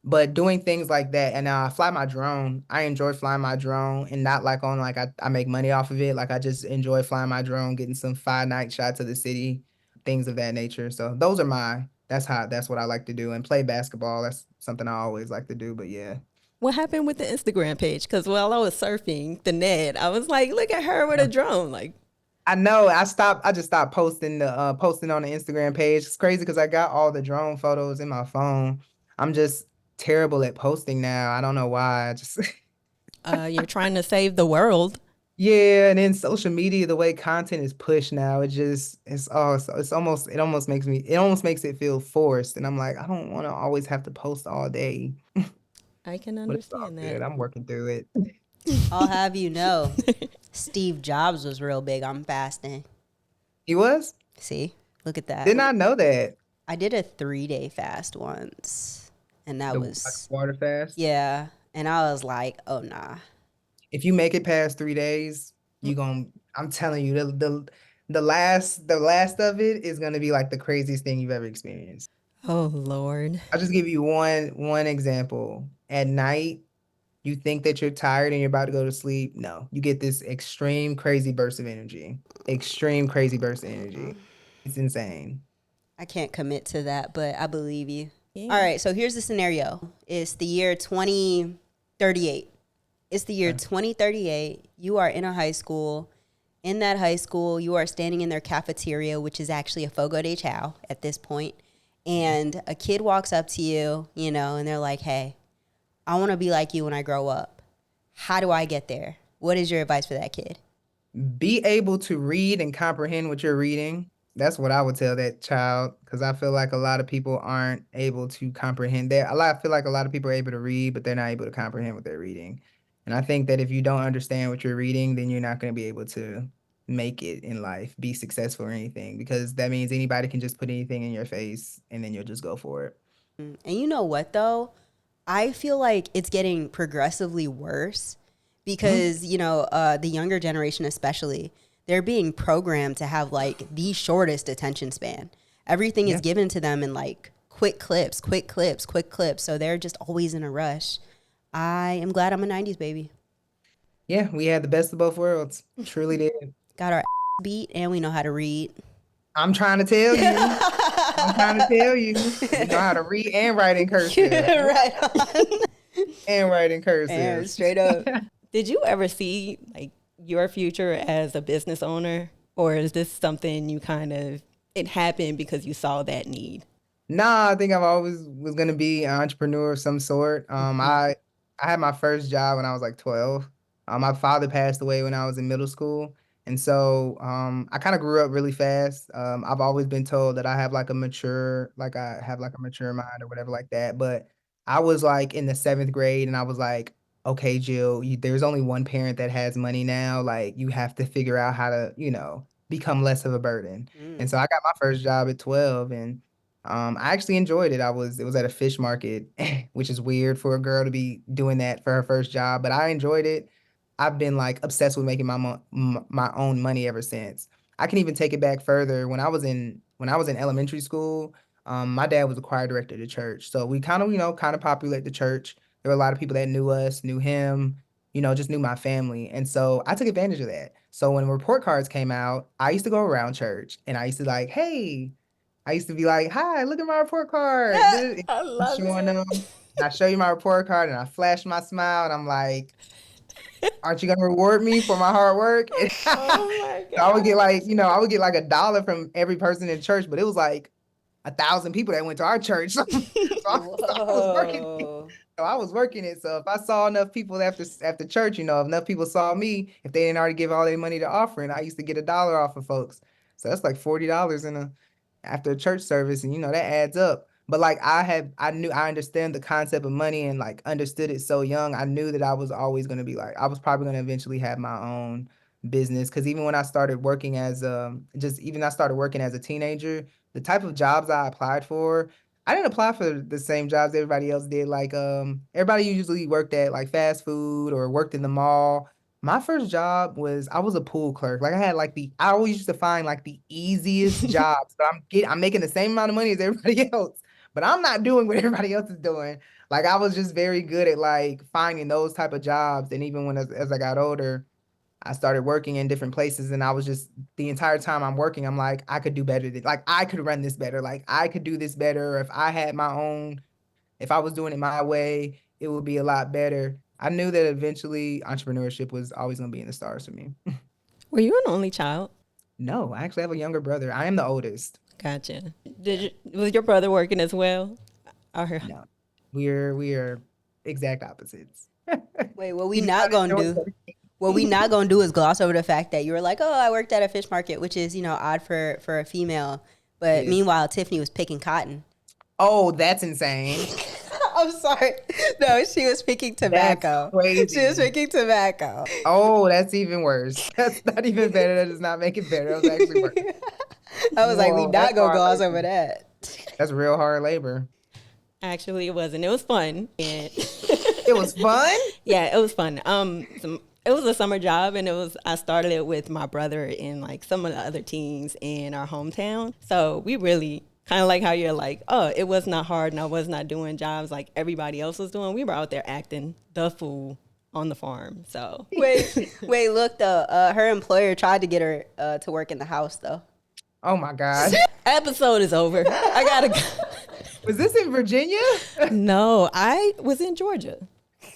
Speaker 2: But doing things like that, and I fly my drone. I enjoy flying my drone, and not like on like I make money off of it. Like I just enjoy flying my drone, getting some 5-night shots of the city, things of that nature. So that's what I like to do, and play basketball. That's something I always like to do. But yeah.
Speaker 3: What happened with the Instagram page? Because while I was surfing the net, I was like, look at her with a drone. Like,
Speaker 2: I know. I just stopped posting on the Instagram page. It's crazy because I got all the drone photos in my phone. I'm just terrible at posting now. I don't know why. I just
Speaker 3: you're trying to save the world.
Speaker 2: yeah, and then social media, the way content is pushed now, it almost makes it feel forced. And I'm like, I don't want to always have to post all day.
Speaker 3: I can
Speaker 2: But it's all
Speaker 3: understand
Speaker 2: good.
Speaker 3: that.
Speaker 2: I'm working through it.
Speaker 1: I'll have you know, Steve Jobs was real big on fasting.
Speaker 2: He was?
Speaker 1: See, look at that.
Speaker 2: Did not know that.
Speaker 1: I did a 3-day fast once, and that
Speaker 2: Like
Speaker 1: was
Speaker 2: water fast.
Speaker 1: yeah. And I was like, oh nah.
Speaker 2: If you make it past 3 days, I'm telling you, the last of it is gonna be like the craziest thing you've ever experienced.
Speaker 3: Oh Lord.
Speaker 2: I'll just give you one example. At night, you think that you're tired and you're about to go to sleep. No, you get this extreme crazy burst of energy. Extreme crazy burst of energy. It's insane.
Speaker 1: I can't commit to that, but I believe you.
Speaker 3: Yeah.
Speaker 1: All right, so here's the scenario. It's the year 2038. It's the year 2038. You are in a high school. In that high school, you are standing in their cafeteria, which is actually a Fogo de Chao at this point. And a kid walks up to you, you know, and they're like, hey, I want to be like you when I grow up. How do I get there? What is your advice for that kid?
Speaker 2: Be able to read and comprehend what you're reading. That's what I would tell that child, because I feel like a lot of people aren't able to comprehend that. I feel like a lot of people are able to read, but they're not able to comprehend what they're reading. And I think that if you don't understand what you're reading, then you're not going to be able to make it in life, be successful or anything, because that means anybody can just put anything in your face and then you'll just go for it.
Speaker 1: And you know what, though? I feel like it's getting progressively worse because, you know, the younger generation especially, they're being programmed to have like the shortest attention span. Everything is given to them in like quick clips. So they're just always in a rush. I am glad I'm a 90s baby.
Speaker 2: Yeah, we had the best of both worlds. Truly did.
Speaker 1: Got our beat and we know how to read.
Speaker 2: I'm trying to tell you. I'm trying to tell you. You know how to read and write in cursive.
Speaker 1: Right on.
Speaker 2: And write in cursive.
Speaker 1: And straight up.
Speaker 3: Did you ever see like your future as a business owner, or is this something you kind of, it happened because you saw that need?
Speaker 2: Nah, I think I've always was gonna be an entrepreneur of some sort. I had my first job when I was like 12. My father passed away when I was in middle school. And so I kind of grew up really fast. I've always been told that I have like a mature mind or whatever like that. But I was like in the 7th grade and I was like, okay, Jill, there's only one parent that has money now. Like you have to figure out how to, you know, become less of a burden. And so I got my first job at 12 and I actually enjoyed it. It was at a fish market, which is weird for a girl to be doing that for her first job, but I enjoyed it. I've been like obsessed with making my own money ever since. I can even take it back further. When I was in elementary school, my dad was the choir director of the church. So we kind of populate the church. There were a lot of people that knew us, knew him, you know, just knew my family. And so I took advantage of that. So when report cards came out, I used to go around church and I used to like, hey, I used to be like, hi, look at my report card.
Speaker 3: I love
Speaker 2: showing
Speaker 3: it.
Speaker 2: them. And I show you my report card and I flash my smile and I'm like, aren't you gonna reward me for my hard work?
Speaker 3: Oh my God.
Speaker 2: So I would get like, I would get like $1 from every person in church, but it was like 1,000 people that went to our church. So I was working. So I was working it. So if I saw enough people after church, if enough people saw me, if they didn't already give all their money to offering, I used to get $1 off of folks. So that's like $40 after a church service, and that adds up. But like I understand the concept of money and like understood it so young. I knew that I was always going to be like, I was probably going to eventually have my own business. Cause even when I started working as a teenager, the type of jobs I applied for, I didn't apply for the same jobs everybody else did. Like, everybody usually worked at like fast food or worked in the mall. My first job I was a pool clerk. Like I always used to find like the easiest jobs, but I'm making the same amount of money as everybody else, but I'm not doing what everybody else is doing. Like I was just very good at like finding those type of jobs. And even as I got older, I started working in different places, and I was just the entire time I'm working, I'm like, I could do better. Like I could run this better. Like I could do this better. If I was doing it my way, it would be a lot better. I knew that eventually entrepreneurship was always going to be in the stars for me.
Speaker 3: Were you an only child?
Speaker 2: No, I actually have a younger brother. I am the oldest.
Speaker 3: Gotcha. Was your brother working as well?
Speaker 2: No, we are exact opposites.
Speaker 1: Wait, what we not gonna do is gloss over the fact that you were like, oh, I worked at a fish market, which is, odd for a female. But meanwhile, Tiffany was picking cotton.
Speaker 2: Oh, that's insane.
Speaker 1: I'm sorry. No, she was picking tobacco.
Speaker 2: That's crazy.
Speaker 1: She was picking tobacco.
Speaker 2: Oh, that's even worse. That's not even better. That does not make it better. That was actually worse.
Speaker 1: I was like, we not gonna gloss over that.
Speaker 2: That's real hard labor.
Speaker 3: Actually, it wasn't. It was fun. And
Speaker 2: it was fun?
Speaker 3: Yeah, it was fun. it was a summer job, and I started it with my brother and like some of the other teens in our hometown. So we really kind of like how you're like, oh, it was not hard, and I was not doing jobs like everybody else was doing. We were out there acting the fool on the farm. So
Speaker 1: Wait, look though, her employer tried to get her to work in the house though.
Speaker 2: Oh my God.
Speaker 3: episode is over. I gotta go.
Speaker 2: Was this in Virginia?
Speaker 3: No, I was in Georgia.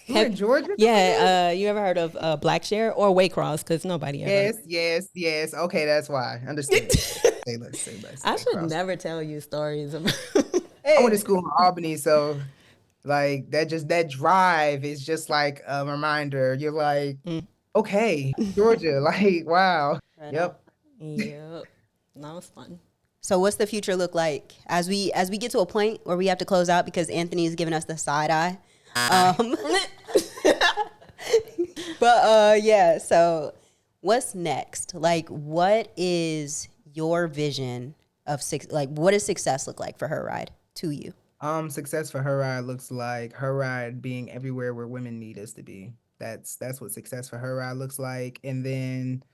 Speaker 2: You were in Georgia?
Speaker 3: Yeah, you ever heard of Blackshare or Waycross? Because nobody ever.
Speaker 2: Yes. Okay, that's why. Understood. Say less.
Speaker 3: I should never tell you stories about.
Speaker 2: I went to school in Albany, so like that drive is just like a reminder. You're like, okay, Georgia, like wow. Yep.
Speaker 3: Yep. That was fun.
Speaker 1: So what's the future look like as we get to a point where we have to close out because Anthony is giving us the side eye? But yeah, so what's next? Like, what is your vision of what does success look like for HERide to you?
Speaker 2: Success for HERide looks like HERide being everywhere where women need us to be. That's what success for HERide looks like. And then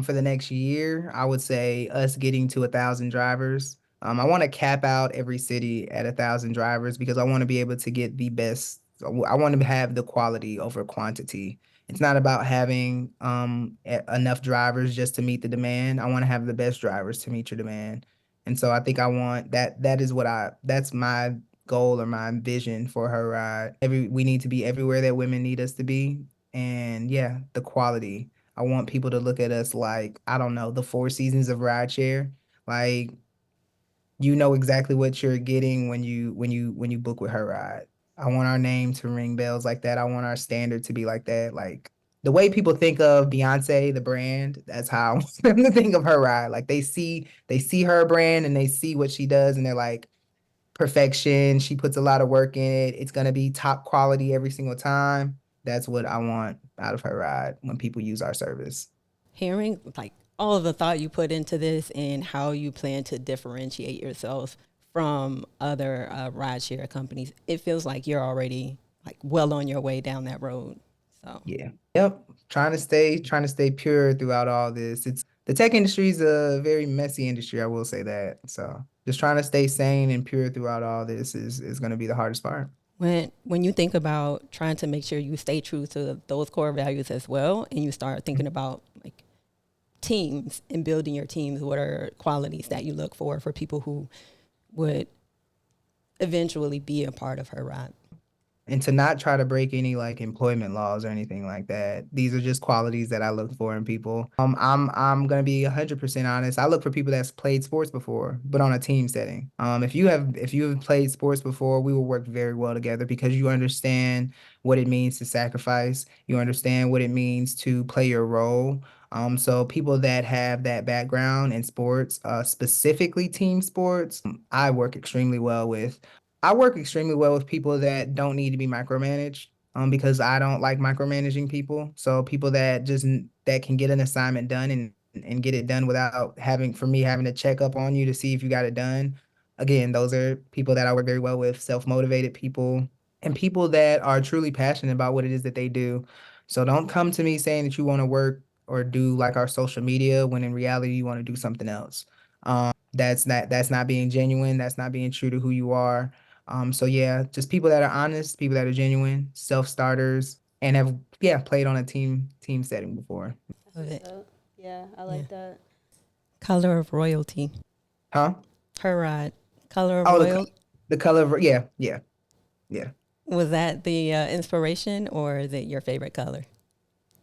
Speaker 2: for the next year, I would say us getting to 1,000 drivers. I want to cap out every city at 1,000 drivers because I want to be able to get the best. I want to have the quality over quantity. It's not about having enough drivers just to meet the demand. I want to have the best drivers to meet your demand. And so I think I want that. That's my goal or my vision for HERide. We need to be everywhere that women need us to be. And yeah, the quality. I want people to look at us like, I don't know, the Four Seasons of rideshare. Like, you know exactly what you're getting when you book with HERide. I want our name to ring bells like that. I want our standard to be like that. Like the way people think of Beyonce, the brand, that's how I want them to think of HERide. Like they see her brand and they see what she does and they're like, perfection. She puts a lot of work in it. It's gonna be top quality every single time. That's what I want out of HERide when people use our service.
Speaker 3: Hearing like all of the thought you put into this and how you plan to differentiate yourself from other rideshare companies, it feels like you're already like well on your way down that road. So
Speaker 2: yeah, yep. Trying to stay pure throughout all this. The tech industry is a very messy industry. I will say that. So just trying to stay sane and pure throughout all this is going to be the hardest part.
Speaker 3: When you think about trying to make sure you stay true to those core values as well, and you start thinking about like teams and building your teams, what are qualities that you look for people who would eventually be a part of HERide?
Speaker 2: And to not try to break any like employment laws or anything like that. These are just qualities that I look for in people. I'm gonna be 100% honest. I look for people that's played sports before, but on a team setting. If you have played sports before, we will work very well together because you understand what it means to sacrifice. You understand what it means to play your role. So people that have that background in sports, specifically team sports, I work extremely well with. I work extremely well with people that don't need to be micromanaged, because I don't like micromanaging people. So people that can get an assignment done and get it done without having to check up on you to see if you got it done. Again, those are people that I work very well with, self-motivated people and people that are truly passionate about what it is that they do. So don't come to me saying that you want to work or do like our social media when in reality you want to do something else. That's not being genuine. That's not being true to who you are. So yeah, just people that are honest, people that are genuine, self-starters, and have played on a team setting before.
Speaker 3: Love it.
Speaker 1: Yeah, I like that.
Speaker 3: Color of royalty.
Speaker 2: Huh?
Speaker 3: HERide. Color of royalty.
Speaker 2: The color of yeah.
Speaker 3: Was that the inspiration, or is it your favorite color?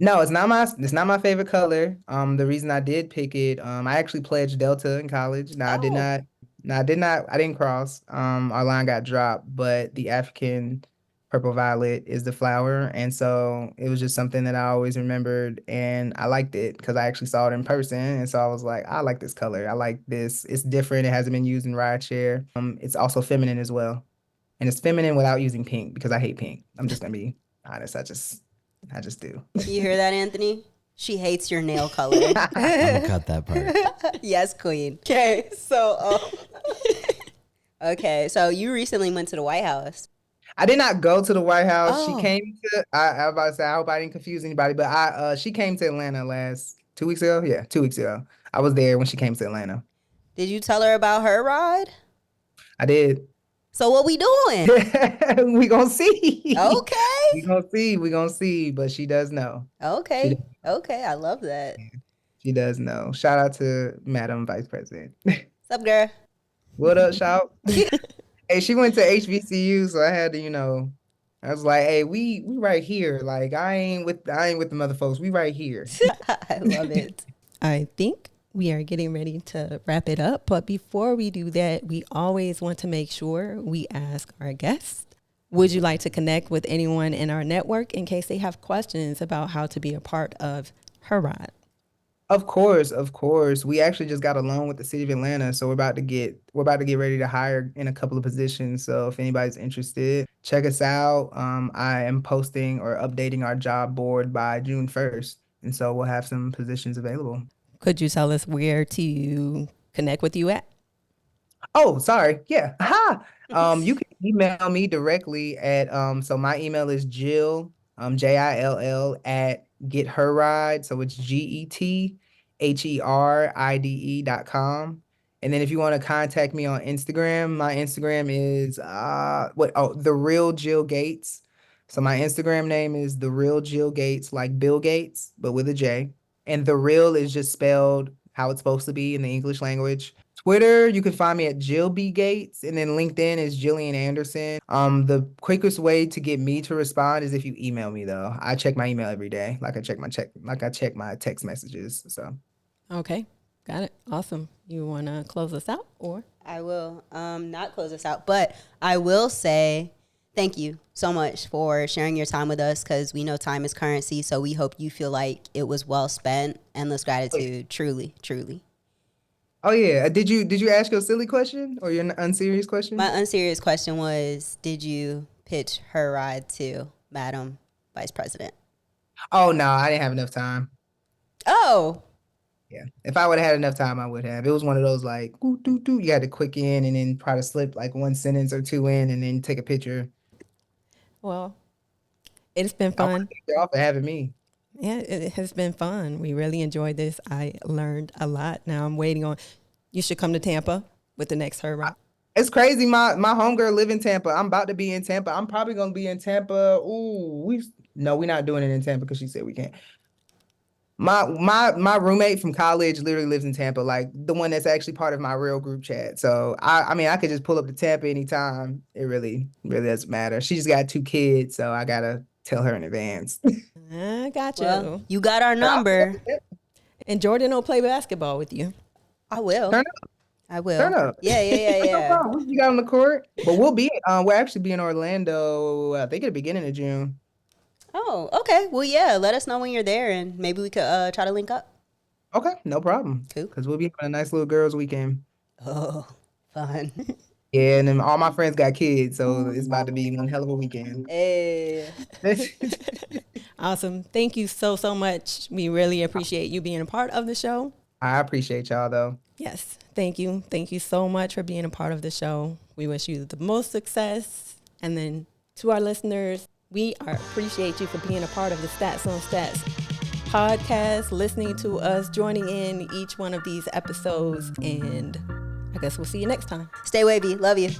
Speaker 2: No, it's not my favorite color. The reason I did pick it, I actually pledged Delta in college. I didn't cross. Our line got dropped, but the African purple violet is the flower. And so it was just something that I always remembered, and I liked it because I actually saw it in person. And so I was like, I like this color. I like this. It's different. It hasn't been used in rideshare. It's also feminine as well. And it's feminine without using pink because I hate pink. I'm just gonna be honest. I just do.
Speaker 1: You hear that, Anthony? She hates your nail color.
Speaker 5: I'm gonna cut that part.
Speaker 1: Yes, queen. Okay, so you recently went to the White House.
Speaker 2: I did not go to the White House.
Speaker 1: Oh.
Speaker 2: She came to. I was about to say. I hope I didn't confuse anybody, but she came to Atlanta last 2 weeks ago. Yeah, 2 weeks ago. I was there when she came to Atlanta.
Speaker 1: Did you tell her about her ride?
Speaker 2: I did.
Speaker 1: So what we doing?
Speaker 2: We gonna see.
Speaker 1: Okay.
Speaker 2: We gonna see. But she does know.
Speaker 1: Okay. Okay. I love that.
Speaker 2: She does know. Shout out to Madam Vice President.
Speaker 1: What's up, girl?
Speaker 2: What up, shout? Hey, she went to HBCU, so I had to, I was like, hey, we right here. Like I ain't with the mother folks. We right here.
Speaker 1: I love it.
Speaker 3: I think we are getting ready to wrap it up. But before we do that, we always want to make sure we ask our guests, would you like to connect with anyone in our network in case they have questions about how to be a part of HERide?
Speaker 2: Of course. We actually just got a loan with the city of Atlanta, so we're about to get ready to hire in a couple of positions. So if anybody's interested, check us out. I am posting or updating our job board by June 1st, and so we'll have some positions available.
Speaker 3: Could you tell us where to connect with you at?
Speaker 2: Oh, sorry. Yeah. Aha. You can email me directly at so my email is Jill Jill at GetHerRide. So it's GETHERIDE.com. And then if you want to contact me on Instagram, my Instagram is The Real Jill Gates. So my Instagram name is The Real Jill Gates, like Bill Gates, but with a J. And The Real is just spelled how it's supposed to be in the English language. Twitter, you can find me at Jill B. Gates, and then LinkedIn is Jillian Anderson. The quickest way to get me to respond is if you email me, though. I check my email every day, like I check my text messages. So,
Speaker 3: okay, got it. Awesome. You want to close us out, or
Speaker 1: I will not close us out, but I will say thank you so much for sharing your time with us, because we know time is currency. So we hope you feel like it was well spent. Endless gratitude, truly, truly.
Speaker 2: Oh yeah, did you ask your silly question or your unserious question?
Speaker 1: My unserious question was, did you pitch HERide to Madam Vice President?
Speaker 2: Oh no, I didn't have enough time.
Speaker 1: Oh.
Speaker 2: Yeah, if I would have had enough time, I would have. It was one of those like, you had to click in and then try to slip like one sentence or two in and then take a picture.
Speaker 3: well, it's been fun.
Speaker 2: Thank y'all for having me.
Speaker 3: Yeah, it has been fun. We really enjoyed this. I learned a lot. Now I'm waiting on, you should come to Tampa with the next HERide.
Speaker 2: It's crazy. My homegirl live in Tampa. I'm about to be in Tampa. I'm probably gonna be in Tampa. We're not doing it in Tampa because she said we can't. My roommate from college literally lives in Tampa, like the one that's actually part of my real group chat. So I mean I could just pull up to Tampa anytime. It really doesn't matter. She just got 2 kids, so I gotta tell her in advance.
Speaker 3: I got you.
Speaker 1: Well, you got our number.
Speaker 3: And Jordyn will play basketball with you.
Speaker 1: I will.
Speaker 2: Turn up.
Speaker 1: I will.
Speaker 2: Turn up.
Speaker 1: Yeah.
Speaker 2: We got on the court, but we'll actually be in Orlando. I think at the beginning of June.
Speaker 1: Oh, okay. Well, yeah. Let us know when you're there, and maybe we could try to link up.
Speaker 2: Okay, no problem.
Speaker 1: Cool.
Speaker 2: Because we'll be having a nice little girls' weekend.
Speaker 1: Oh, fun.
Speaker 2: Yeah, and then all my friends got kids, so it's about to be one hell of a weekend.
Speaker 1: Hey.
Speaker 3: Awesome. Thank you so much. We really appreciate you being a part of the show.
Speaker 2: I appreciate y'all though.
Speaker 3: Yes. Thank you. Thank you so much for being a part of the show. We wish you the most success. And then to our listeners, we appreciate you for being a part of the Stats on Stats podcast, listening to us, joining in each one of these episodes. And I guess we'll see you next time.
Speaker 1: Stay wavy. Love you.